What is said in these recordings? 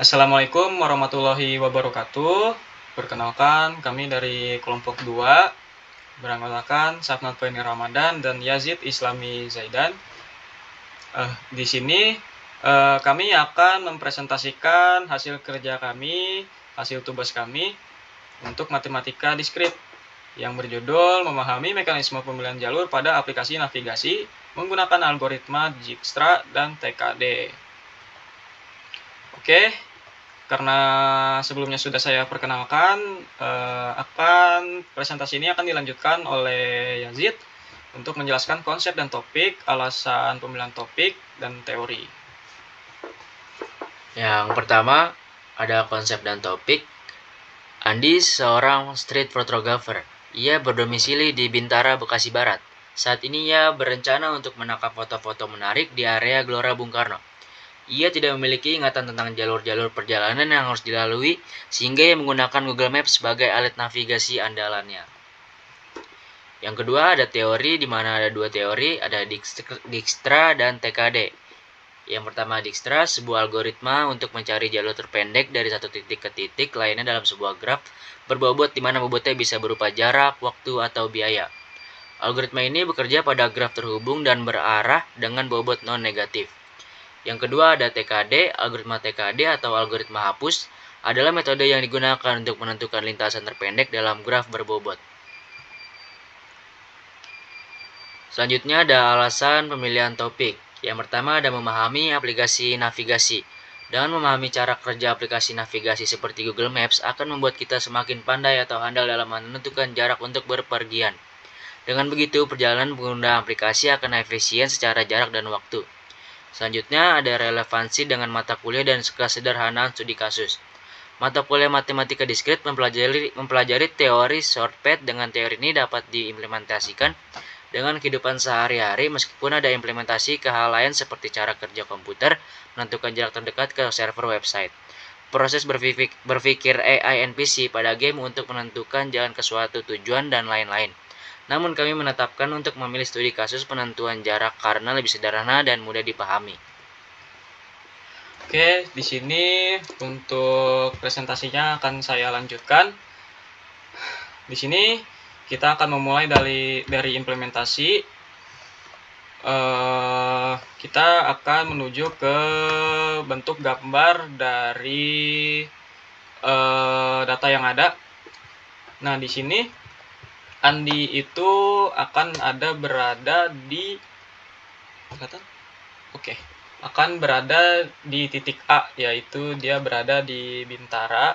Assalamualaikum warahmatullahi wabarakatuh. Perkenalkan, kami dari kelompok 2 beranggotakan Sapnat Feni Ramadan dan Yazid Islami Zaidan. Di sini kami akan mempresentasikan hasil kerja kami, hasil tugas kami untuk matematika diskrit yang berjudul memahami mekanisme pemilihan jalur pada aplikasi navigasi menggunakan algoritma Dijkstra dan TKD. Oke. Karena sebelumnya sudah saya perkenalkan, presentasi ini akan dilanjutkan oleh Yazid untuk menjelaskan konsep dan topik, alasan pemilihan topik, dan teori. Yang pertama ada konsep dan topik. Andi seorang street photographer. Ia berdomisili di Bintara, Bekasi Barat. Saat ini ia berencana untuk menangkap foto-foto menarik di area Gelora Bung Karno. Ia tidak memiliki ingatan tentang jalur-jalur perjalanan yang harus dilalui, sehingga ia menggunakan Google Maps sebagai alat navigasi andalannya. Yang kedua ada teori, di mana ada dua teori, ada Dijkstra dan TKD. Yang pertama Dijkstra, sebuah algoritma untuk mencari jalur terpendek dari satu titik ke titik lainnya dalam sebuah graf berbobot, di mana bobotnya bisa berupa jarak, waktu, atau biaya. Algoritma ini bekerja pada graf terhubung dan berarah dengan bobot non-negatif. Yang kedua ada TKD. Algoritma TKD atau algoritma hapus adalah metode yang digunakan untuk menentukan lintasan terpendek dalam graf berbobot. Selanjutnya ada alasan pemilihan topik. Yang pertama ada memahami aplikasi navigasi. Dengan memahami cara kerja aplikasi navigasi seperti Google Maps akan membuat kita semakin pandai atau handal dalam menentukan jarak untuk berpergian. Dengan begitu, perjalanan pengguna aplikasi akan efisien secara jarak dan waktu. Selanjutnya ada relevansi dengan mata kuliah dan kesederhanaan studi kasus. Mata kuliah matematika diskrit mempelajari teori shortcut. Dengan teori ini dapat diimplementasikan dengan kehidupan sehari-hari, meskipun ada implementasi ke hal lain seperti cara kerja komputer, menentukan jarak terdekat ke server website. Proses berpikir AI NPC pada game untuk menentukan jalan ke suatu tujuan dan lain-lain. Namun kami menetapkan untuk memilih studi kasus penentuan jarak karena lebih sederhana dan mudah dipahami. Oke, di sini untuk presentasinya akan saya lanjutkan. Di sini kita akan memulai dari implementasi. Kita akan menuju ke bentuk gambar dari data yang ada. Nah, di sini Andi itu akan berada di titik A, yaitu dia berada di Bintara.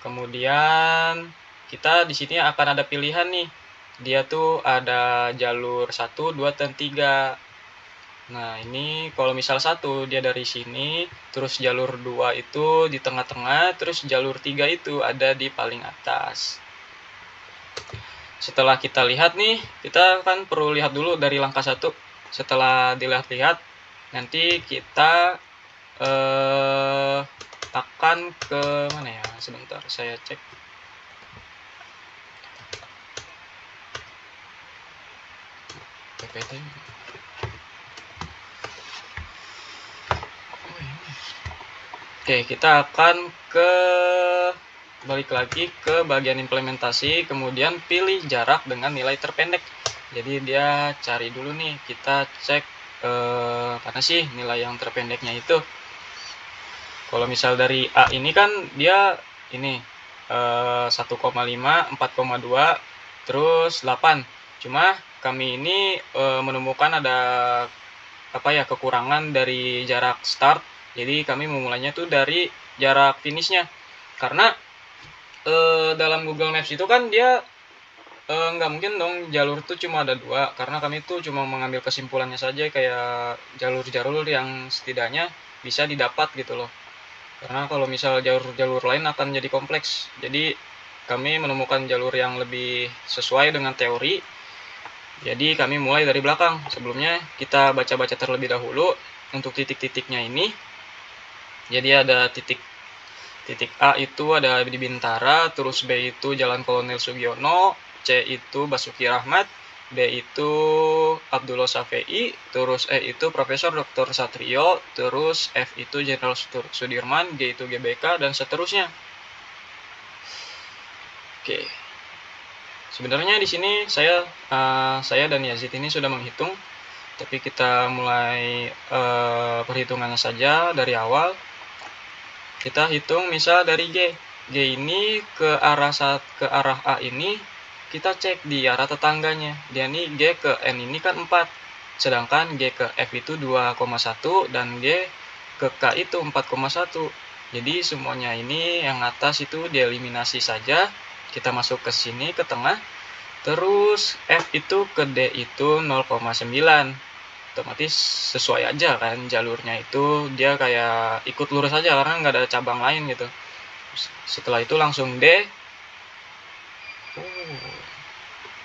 Kemudian kita di sini akan ada pilihan nih. Dia tuh ada jalur 1, 2, dan 3. Nah, ini kalau misal 1 dia dari sini, terus jalur 2 itu di tengah-tengah, terus jalur 3 itu ada di paling atas. Setelah kita lihat nih, kita kan perlu lihat dulu dari langkah 1. Setelah dilihat-lihat, nanti kita akan ke mana ya? Sebentar, saya cek. PPT. Oke, kita akan balik lagi ke bagian implementasi, kemudian pilih jarak dengan nilai terpendek. Jadi dia cari dulu nih, kita cek mana sih nilai yang terpendeknya itu. Kalau misal dari A ini kan dia ini 1,5, 4,2, terus 8. Cuma kami ini menemukan ada kekurangan dari jarak start. Jadi kami memulainya tuh dari jarak finishnya. Karena dalam Google Maps itu kan dia nggak mungkin dong jalur tuh cuma ada 2. Karena kami tuh cuma mengambil kesimpulannya saja, kayak jalur-jalur yang setidaknya bisa didapat gitu loh. Karena kalau misal jalur-jalur lain akan jadi kompleks. Jadi kami menemukan jalur yang lebih sesuai dengan teori. Jadi kami mulai dari belakang. Sebelumnya kita baca-baca terlebih dahulu untuk titik-titiknya ini. Jadi ada titik A itu ada di Bintara, terus B itu Jalan Kolonel Sugiono, C itu Basuki Rahmat, D itu Abdullah Safei, terus E itu Profesor Dr. Satrio, terus F itu Jenderal Sudirman, G itu GBK, dan seterusnya. Oke. Sebenarnya di sini saya dan Yazid ini sudah menghitung, tapi kita mulai perhitungannya saja dari awal. Kita hitung misal dari G. G ini ke arah A ini kita cek di arah tetangganya. Dia nih G ke N ini kan 4. Sedangkan G ke F itu 2,1 dan G ke K itu 4,1. Jadi semuanya ini yang atas itu dieliminasi saja. Kita masuk ke sini ke tengah. Terus F itu ke D itu 0,9. Otomatis sesuai aja kan jalurnya itu, dia kayak ikut lurus aja karena nggak ada cabang lain gitu. Setelah itu langsung D.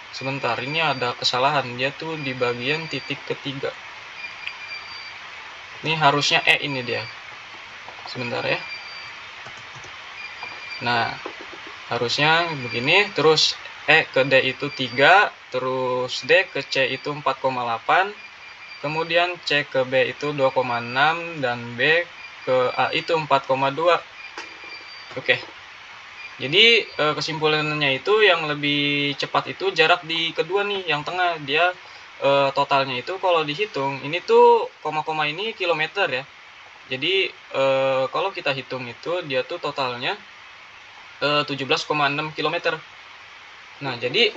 Sebentar, ini ada kesalahan, dia tuh di bagian titik ketiga. Ini harusnya E ini dia. Sebentar ya. Nah, harusnya begini, terus E ke D itu 3, terus D ke C itu 4,8, kemudian C ke B itu 2,6, dan B ke A itu 4,2. Oke. Jadi kesimpulannya itu yang lebih cepat itu jarak di kedua nih, yang tengah. Dia totalnya itu kalau dihitung, ini tuh koma-koma ini kilometer ya. Jadi kalau kita hitung itu dia tuh totalnya 17,6 km. Nah, jadi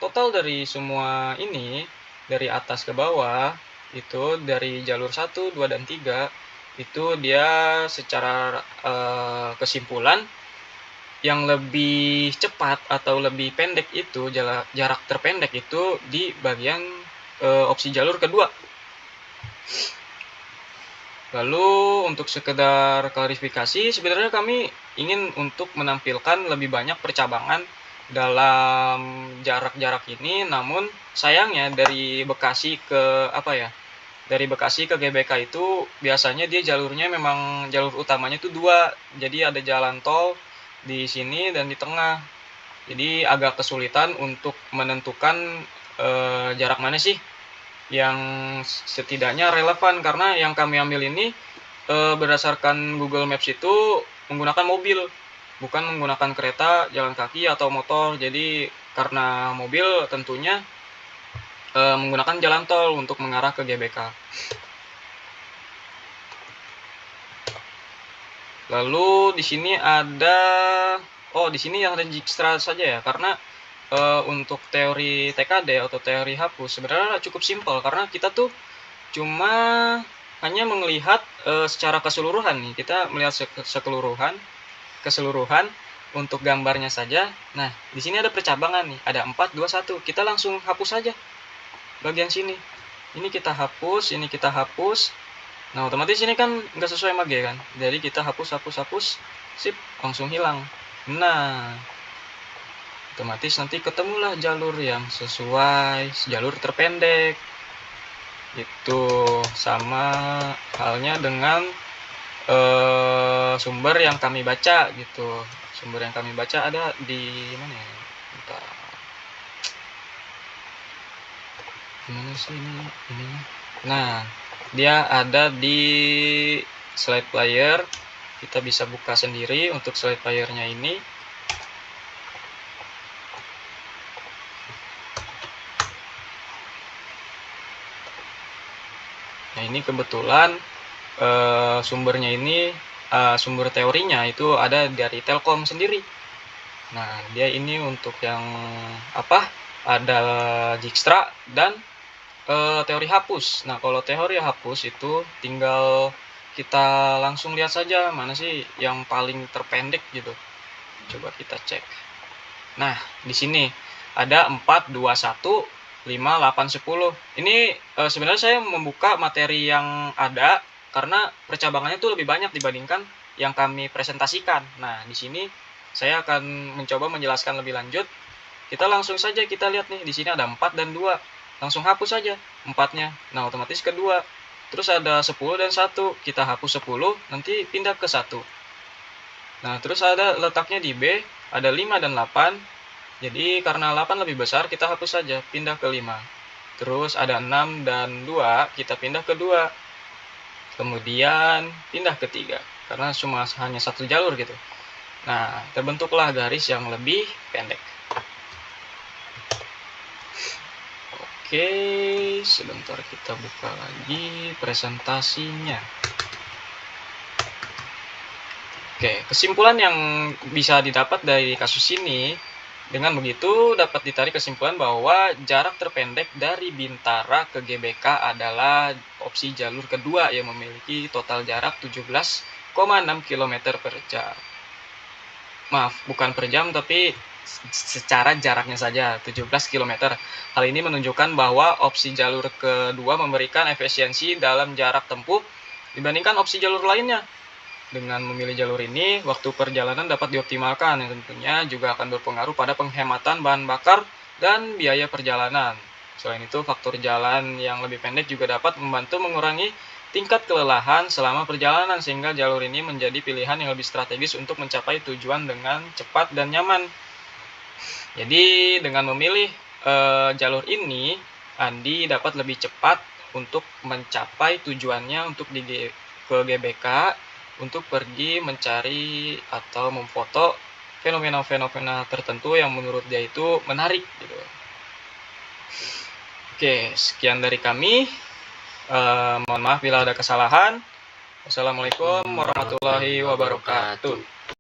total dari semua ini, dari atas ke bawah, itu dari jalur 1, 2, dan 3, itu dia secara kesimpulan yang lebih cepat atau lebih pendek itu, jarak terpendek itu di bagian opsi jalur kedua. Lalu untuk sekedar klarifikasi, sebenarnya kami ingin untuk menampilkan lebih banyak percabangan dalam jarak-jarak ini, namun sayangnya dari Bekasi ke GBK itu biasanya dia jalurnya memang jalur utamanya itu 2. Jadi ada jalan tol di sini dan di tengah. Jadi agak kesulitan untuk menentukan jarak mana sih yang setidaknya relevan, karena yang kami ambil ini berdasarkan Google Maps itu menggunakan mobil, bukan menggunakan kereta, jalan kaki, atau motor. Jadi karena mobil tentunya menggunakan jalan tol untuk mengarah ke GBK. Lalu di sini ada di sini yang ada Dijkstra saja ya, karena untuk teori TKD atau teori hapus sebenarnya cukup simpel, karena kita tuh cuma hanya melihat secara keseluruhan nih. Kita melihat keseluruhan untuk gambarnya saja. Nah, di sini ada percabangan nih, ada 4, 2, 1. Kita langsung hapus saja bagian sini. Ini kita hapus, ini kita hapus. Nah, otomatis ini kan nggak sesuai sama G kan. Jadi kita hapus, sip, langsung hilang. Nah, otomatis nanti ketemulah jalur yang sesuai, jalur terpendek. Itu sama halnya dengan sumber yang kami baca gitu. Sumber yang kami baca ada di mana ya? Bentar. Gimana sih ini? Nah, dia ada di slide player. Kita bisa buka sendiri untuk slide playernya ini. Nah, ini kebetulan sumbernya ini, sumber teorinya itu ada dari Telkom sendiri. Nah, dia ini untuk yang ada Dijkstra dan teori hapus. Nah, kalau teori hapus itu tinggal kita langsung lihat saja mana sih yang paling terpendek gitu. Coba kita cek. Nah, di sini ada 4, 2, 1, 5, 8, 10. Ini sebenarnya saya membuka materi yang ada karena percabangannya itu lebih banyak dibandingkan yang kami presentasikan. Nah, di sini saya akan mencoba menjelaskan lebih lanjut. Kita langsung saja kita lihat nih, di sini ada 4 dan 2. Langsung hapus saja 4-nya. Nah, otomatis kedua. Terus ada 10 dan 1. Kita hapus 10, nanti pindah ke 1. Nah, terus ada letaknya di B, ada 5 dan 8. Jadi karena 8 lebih besar, kita hapus saja, pindah ke 5. Terus ada 6 dan 2, kita pindah ke 2. Kemudian pindah ke 3, karena cuma hanya satu jalur gitu. Nah, terbentuklah garis yang lebih pendek. Oke, sebentar kita buka lagi presentasinya. Oke, kesimpulan yang bisa didapat dari kasus ini, dengan begitu dapat ditarik kesimpulan bahwa jarak terpendek dari Bintara ke GBK adalah opsi jalur kedua yang memiliki total jarak 17,6 km per jam. Maaf, bukan per jam, tapi secara jaraknya saja 17 km. Hal ini menunjukkan bahwa opsi jalur kedua memberikan efisiensi dalam jarak tempuh dibandingkan opsi jalur lainnya. Dengan memilih jalur ini, waktu perjalanan dapat dioptimalkan, yang tentunya juga akan berpengaruh pada penghematan bahan bakar dan biaya perjalanan. Selain itu, faktor jalan yang lebih pendek juga dapat membantu mengurangi tingkat kelelahan selama perjalanan, sehingga jalur ini menjadi pilihan yang lebih strategis untuk mencapai tujuan dengan cepat dan nyaman. Jadi dengan memilih jalur ini, Andi dapat lebih cepat untuk mencapai tujuannya untuk ke GBK, untuk pergi mencari atau memfoto fenomena-fenomena tertentu yang menurut dia itu menarik gitu. Oke, sekian dari kami. Mohon maaf bila ada kesalahan. Wassalamualaikum warahmatullahi wabarakatuh.